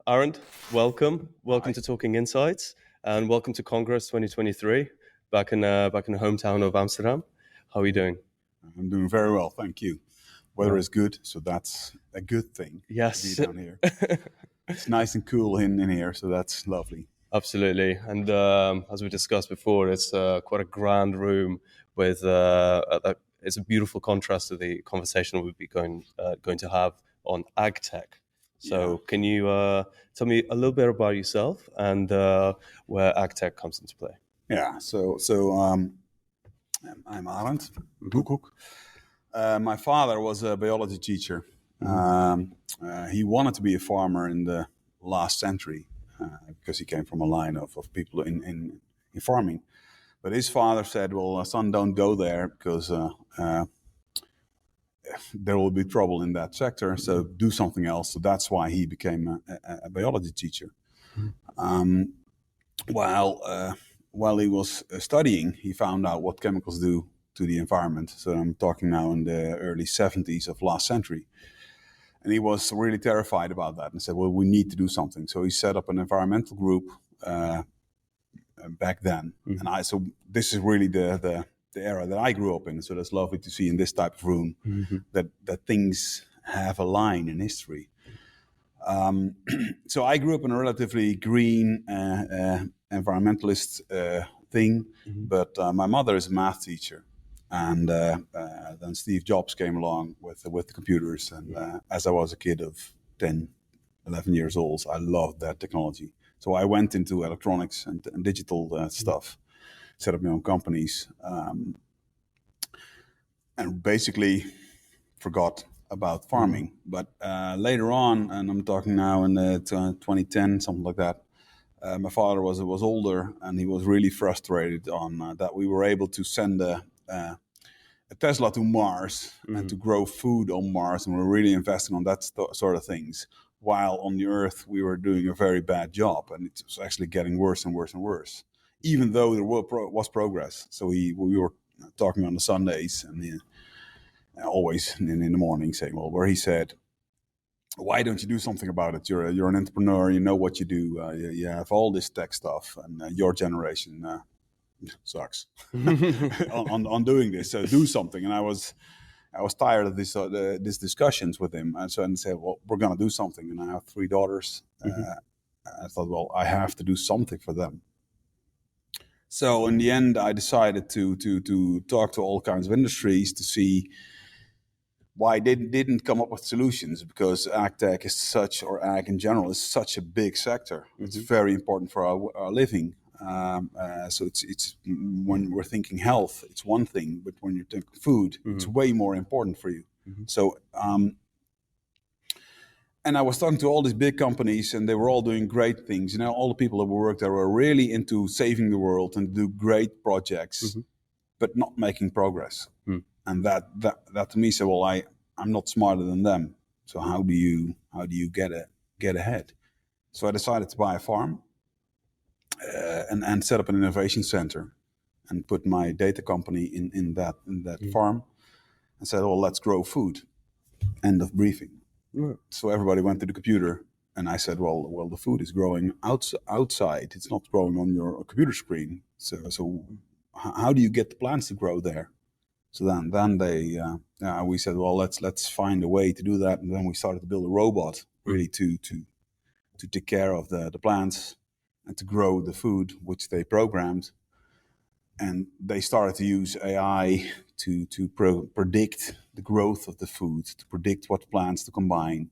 Arend, welcome. Welcome Hi. to Talking Insights, and welcome to Congress 2023 back in the hometown of Amsterdam. How are you doing? I'm doing very well, thank you. Weather Yeah. is good, so that's a good thing to be Yes, down here. It's nice and cool in here, so that's lovely. absolutely. And as we discussed before, it's quite a grand room with it's a beautiful contrast to the conversation we'll be going to have on ag tech. So, Yeah. can you tell me a little bit about yourself and where ag tech comes into play? Yeah, I'm Arend Mm-hmm. Koekkoek. My father was a biology teacher. Mm-hmm. He wanted to be a farmer in the last century because he came from a line of people in farming. But his father said, well, son, don't go there because there will be trouble in that sector, so do something else. So that's why he became a biology teacher. While he was studying, he found out what chemicals do to the environment. So I'm talking now in the early 70s of last century. And he was really terrified about that and said, well, we need to do something. So he set up an environmental group back then. So this is really the era that I grew up in. So that's lovely to see in this type of room that things have a line in history. So I grew up in a relatively green environmentalist thing, but my mother is a math teacher. And then Steve Jobs came along with the computers. And as I was a kid of 10, 11 years old, I loved that technology. So I went into electronics and digital stuff, set up my own companies, and basically forgot about farming. But later on, and I'm talking now in 2010, something like that, my father was older, and he was really frustrated on that we were able to send a Tesla to Mars and to grow food on Mars, and we're really investing on that sort of things. While on the Earth, we were doing a very bad job, and it was actually getting worse and worse and worse, even though there was progress. So we were talking on the Sundays and always in the morning saying, well, where he said, why don't you do something about it? You're an entrepreneur, you know what you do, you have all this tech stuff, and your generation sucks on doing this. So do something. And I was tired of these discussions with him, and so I said, well, we're going to do something. And I have 3 daughters. I thought, well, I have to do something for them. So in the end, I decided to talk to all kinds of industries to see why they didn't come up with solutions, because ag tech is such, or ag in general, is such a big sector. It's very important for our living. So it's when we're thinking health, it's one thing, but when you're thinking food, it's way more important for you. So, and I was talking to all these big companies, and they were all doing great things. You know, all the people that worked there were really into saving the world and do great projects, but not making progress. And that to me said, well, I'm not smarter than them. So how do you get ahead? So I decided to buy a farm and set up an innovation center and put my data company in that farm and said, well, let's grow food. End of briefing. So everybody went to the computer, and I said, well, the food is growing outside. It's not growing on your computer screen. So how do you get the plants to grow there? So then we said, well, let's find a way to do that. And then we started to build a robot really to take care of the plants and to grow the food, which they programmed. And they started to use AI to predict the growth of the food, to predict what plants to combine.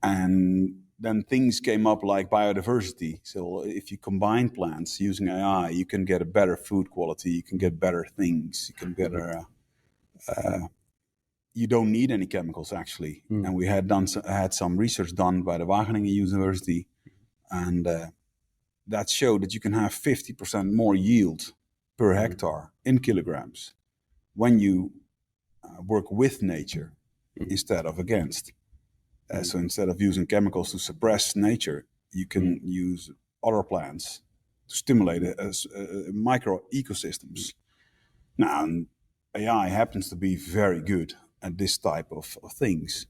And then things came up like biodiversity. So if you combine plants using AI, you can get a better food quality, you can get better things, you can get you don't need any chemicals actually. And we had some research done by the Wageningen University, and that showed that you can have 50% more yield per hectare in kilograms when you work with nature instead of against. So instead of using chemicals to suppress nature, you can use other plants to stimulate micro ecosystems. Now, AI happens to be very good at this type of things.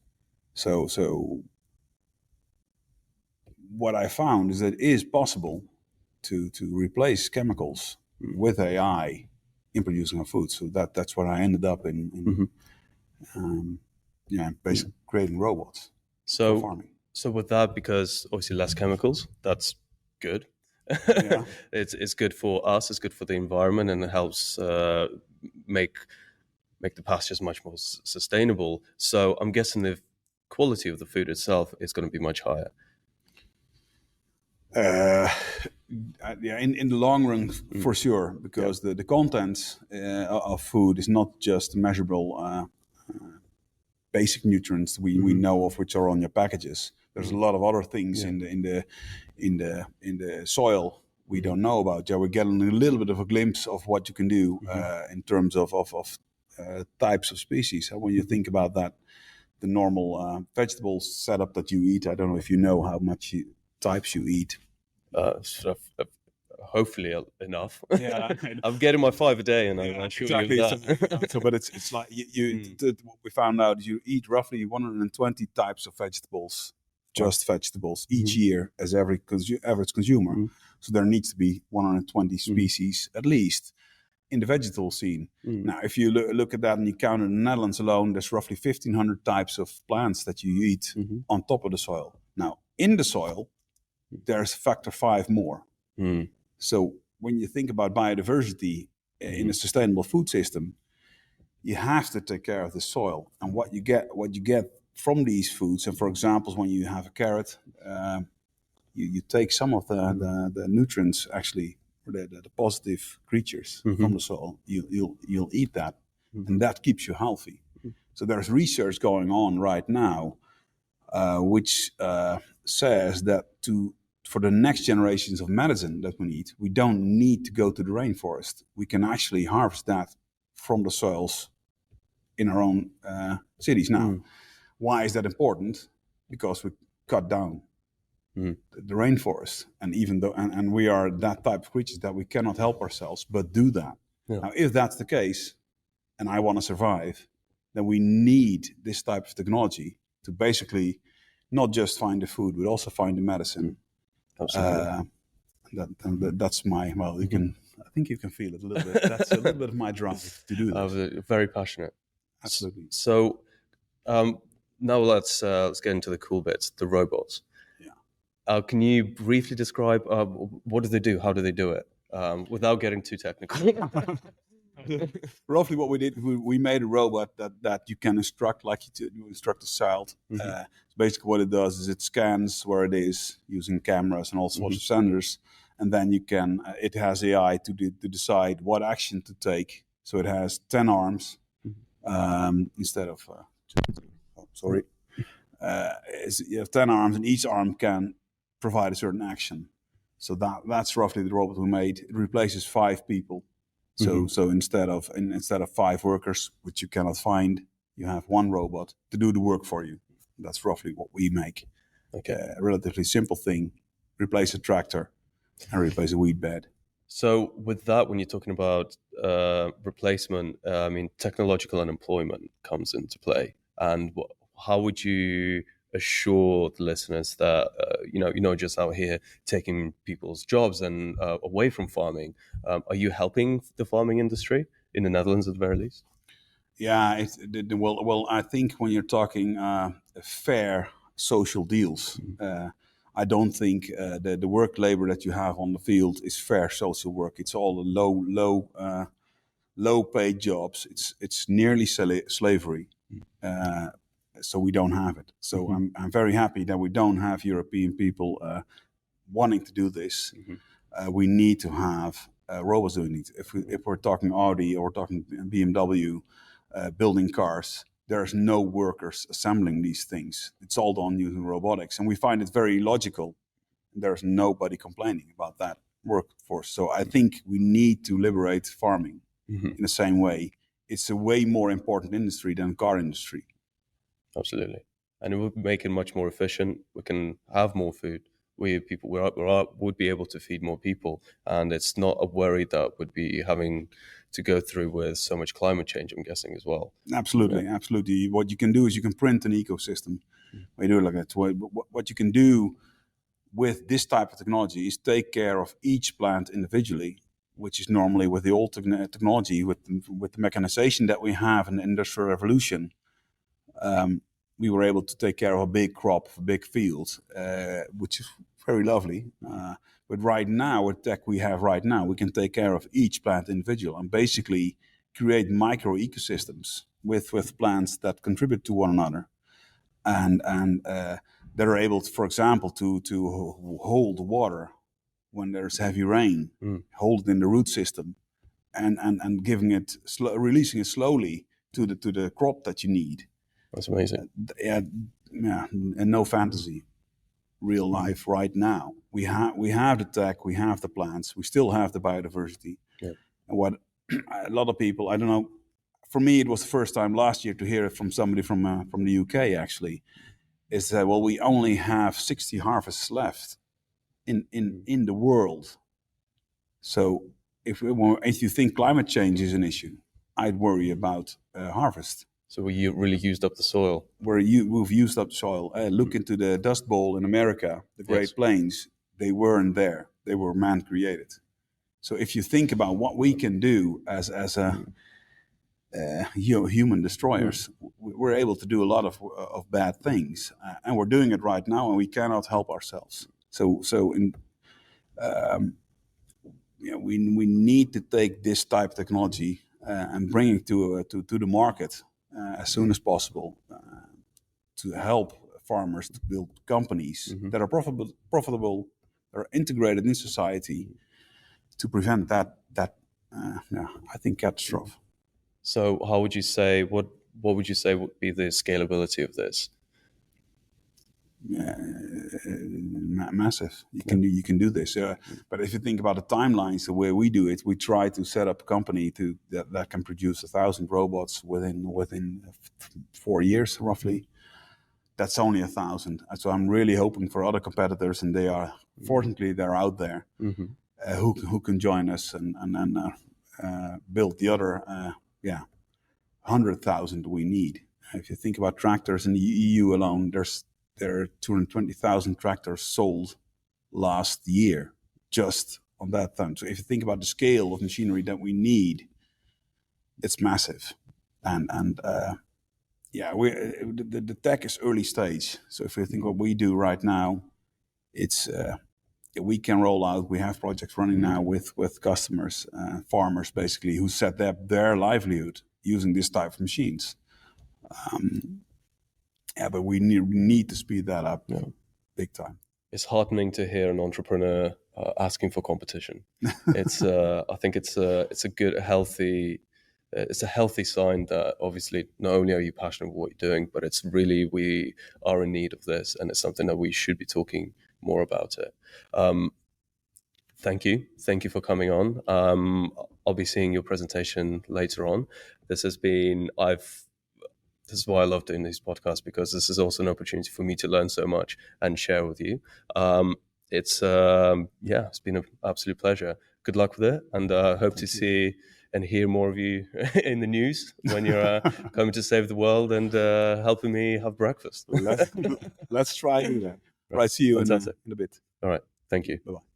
So what I found is that it is possible to replace chemicals with AI in producing our food. So that's what I ended up in basically creating robots for farming. So with that, because obviously less chemicals, that's good. Yeah. It's good for us. It's good for the environment, and it helps make the pastures much more sustainable. So I'm guessing the quality of the food itself is going to be much higher. In the long run, for sure, because the content of food is not just measurable basic nutrients we know of, which are on your packages. There's a lot of other things in the soil we don't know about. Yeah, we're getting a little bit of a glimpse of what you can do in terms of types of species. When you think about that, the normal vegetable setup that you eat, I don't know if you know how much types you eat. Sort of, hopefully enough. Yeah, I'm getting my 5 a day, and I'm sure exactly. you that. But it's like what we found out is you eat roughly 120 types of vegetables, just vegetables, each year as average consumer. So there needs to be 120 species at least in the vegetable scene. Now, if you look at that and you count in the Netherlands alone, there's roughly 1,500 types of plants that you eat on top of the soil. Now, in the soil, there's factor 5 more. So when you think about biodiversity in a sustainable food system, you have to take care of the soil and what you get from these foods. And for example, when you have a carrot, you take some of the nutrients actually, or the positive creatures from the soil. You'll eat that, and that keeps you healthy. So there's research going on right now, which says that for the next generations of medicine that we need, we don't need to go to the rainforest. We can actually harvest that from the soils in our own cities. Now, why is that important? Because we cut down the rainforest, and even though and we are that type of creatures that we cannot help ourselves but do that. Now, if that's the case, and I want to survive, then we need this type of technology to basically not just find the food, but also find the medicine. That's my, well, you can, I think you can feel it a little bit. That's a little bit of my drive to do this. Very passionate. Absolutely. So now let's get into the cool bits, the robots. Yeah. Can you briefly describe what do they do? How do they do it? Without getting too technical. Roughly what we did, we made a robot that you can instruct like you instruct a child. Basically what it does is it scans where it is using cameras and all sorts of sensors, and then you can it has AI to decide what action to take. So it has 10 arms instead of you have 10 arms, and each arm can provide a certain action. So that's roughly the robot we made. It replaces 5 people. So instead of 5 workers, which you cannot find, you have 1 robot to do the work for you. That's roughly what we make. Okay, a relatively simple thing: replace a tractor and replace a wheat bed. So with that, when you're talking about replacement, I mean technological unemployment comes into play. And how would you assure the listeners that you're not just out here taking people's jobs and away from farming? Are you helping the farming industry in the Netherlands at the very least? Yeah, well, I think when you're talking fair social deals, I don't think the work labor that you have on the field is fair social work. It's all low paid jobs. It's nearly slavery. So we don't have it. So I'm very happy that we don't have European people wanting to do this. We need to have robots doing it. If we're talking Audi or we're talking BMW building cars, there's no workers assembling these things. It's all done using robotics, and we find it very logical. There's nobody complaining about that workforce. So I think we need to liberate farming in the same way. It's a way more important industry than the car industry. Absolutely. And it would make it much more efficient. We can have more food. We would be able to feed more people. And it's not a worry that would be having to go through with so much climate change, I'm guessing, as well. Absolutely, absolutely. What you can do is you can print an ecosystem. When you do it like that, what you can do with this type of technology is take care of each plant individually, which is normally with the old technology, with the mechanization that we have in the Industrial Revolution. We were able to take care of a big crop, a big field, which is very lovely. But right now, with tech we have right now, we can take care of each plant individual and basically create micro ecosystems with plants that contribute to one another, and that are able, for example, to hold water when there's heavy rain, hold it in the root system, and giving it releasing it slowly to the crop that you need. That's amazing. Yeah, and no fantasy, real life right now. We have the tech, we have the plants, we still have the biodiversity. Yeah. And what a lot of people, I don't know, for me it was the first time last year to hear it from somebody from the UK actually, is that, well, we only have 60 harvests left in the world. So if you think climate change is an issue, I'd worry about harvest. So we really used up the soil. We've used up the soil. Look into the Dust Bowl in America, the Great Plains. They weren't there. They were man-created. So if you think about what we can do as human destroyers, we're able to do a lot of bad things, and we're doing it right now, and we cannot help ourselves. We need to take this type of technology and bring it to the market as soon as possible to help farmers to build companies that are profitable, that are integrated in society to prevent that I think catastrophe. So how would you say, what would you say would be the scalability of this? Massive. You can do this. But if you think about the timelines, the way we do it, we try to set up a company that can produce 1,000 robots within 4 years, roughly. That's only 1,000. So I'm really hoping for other competitors, and fortunately they're out there, who can join us and build the other 100,000 we need. If you think about tractors in the EU alone, there are 220,000 tractors sold last year just on that time. So if you think about the scale of machinery that we need, it's massive. The tech is early stage. So if you think what we do right now, it's we can roll out. We have projects running now with customers, farmers basically, who set their livelihood using this type of machines. But we need to speed that up big time. It's heartening to hear an entrepreneur asking for competition. It's I think it's a good, healthy. It's a healthy sign that obviously not only are you passionate about what you're doing, but it's really, we are in need of this, and it's something that we should be talking more about it. Thank you for coming on. I'll be seeing your presentation later on. This is why I love doing these podcasts, because this is also an opportunity for me to learn so much and share with you. It's been an absolute pleasure. Good luck with it, and hope to see and hear more of you in the news when you're coming to save the world and helping me have breakfast. Let's try that. Right, see you in a bit. All right, thank you. Bye-bye.